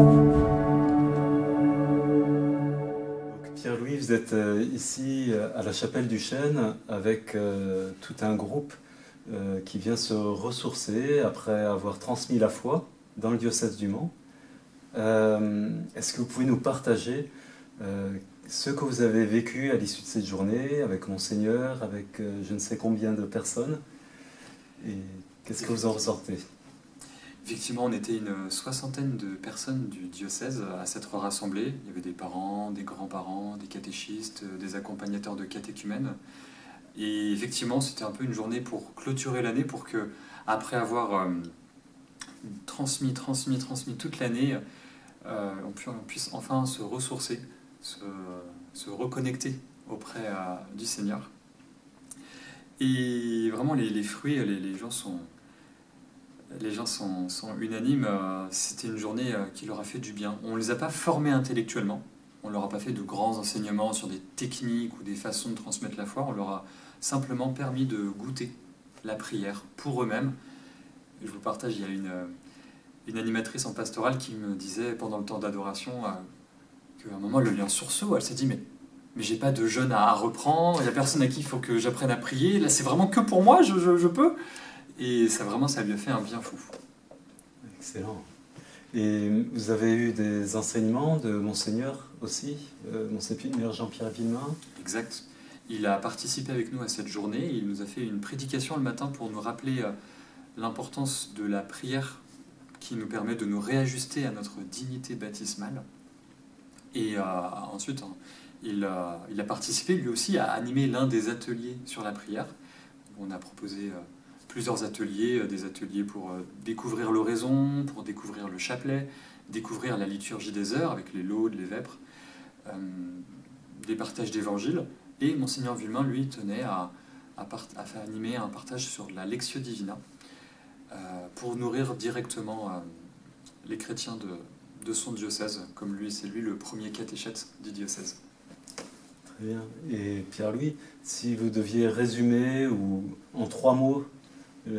Donc, Pierre-Louis, vous êtes ici à la Chapelle du Chêne avec tout un groupe qui vient se ressourcer après avoir transmis la foi dans le diocèse du Mans. Est-ce que vous pouvez nous partager ce que vous avez vécu à l'issue de cette journée avec Monseigneur, avec je ne sais combien de personnes, et qu'est-ce que vous en ressortez? Effectivement, on était une soixantaine de personnes du diocèse à s'être rassemblées. Il y avait des parents, des grands-parents, des catéchistes, des accompagnateurs de catéchumènes. Et effectivement, c'était un peu une journée pour clôturer l'année, pour que, après avoir transmis toute l'année, on puisse enfin se ressourcer, se reconnecter auprès du Seigneur. Et vraiment, les fruits, les gens sont unanimes. C'était une journée qui leur a fait du bien. On ne les a pas formés intellectuellement. On ne leur a pas fait de grands enseignements sur des techniques ou des façons de transmettre la foi. On leur a simplement permis de goûter la prière pour eux-mêmes. Je vous partage, il y a une animatrice en pastorale qui me disait pendant le temps d'adoration qu'à un moment, le lien sursaut, elle s'est dit mais j'ai pas de jeûne à reprendre, il n'y a personne à qui il faut que j'apprenne à prier, là c'est vraiment que pour moi, je peux. Et ça lui a fait un bien fou. Excellent. Et vous avez eu des enseignements de Monseigneur aussi, Monseigneur Jean-Pierre Villemain? Exact. Il a participé avec nous à cette journée, il nous a fait une prédication le matin pour nous rappeler l'importance de la prière qui nous permet de nous réajuster à notre dignité baptismale. Et ensuite, il a participé lui aussi à animer l'un des ateliers sur la prière. On a proposé plusieurs ateliers, des ateliers pour découvrir l'oraison, pour découvrir le chapelet, découvrir la liturgie des heures avec les laudes, les vêpres, des partages d'évangiles. Et Monseigneur Villemain, lui, tenait à animer un partage sur la Lectio Divina pour nourrir directement les chrétiens de son diocèse, comme lui, c'est lui le premier catéchète du diocèse. Très bien. Et Pierre-Louis, si vous deviez résumer ou en 3 mots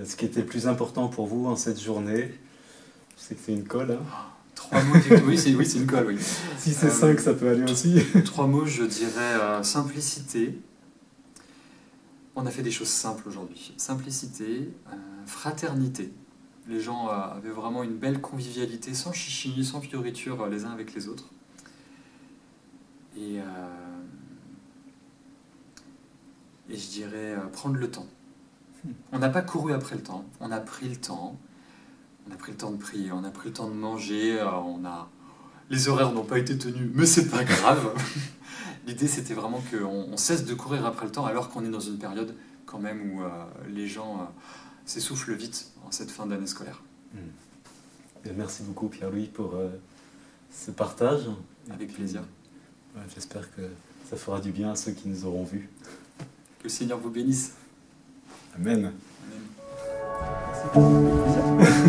ce qui était le plus important pour vous en cette journée, je sais que c'est une colle. Hein. 3 mots, oui, c'est une colle, oui. Si c'est 5, ça peut aller aussi. 3 mots, je dirais simplicité. On a fait des choses simples aujourd'hui. Simplicité, fraternité. Les gens avaient vraiment une belle convivialité, sans chichi, sans fioritures les uns avec les autres. Et je dirais prendre le temps. On n'a pas couru après le temps, on a pris le temps. On a pris le temps de prier, on a pris le temps de manger, les horaires n'ont pas été tenus, mais c'est pas grave. L'idée, c'était vraiment qu'on cesse de courir après le temps, alors qu'on est dans une période quand même où les gens s'essoufflent vite en cette fin d'année scolaire. Et merci beaucoup Pierre-Louis pour ce partage. Avec plaisir. J'espère que ça fera du bien à ceux qui nous auront vus. Que le Seigneur vous bénisse. Amen. Amen. Merci.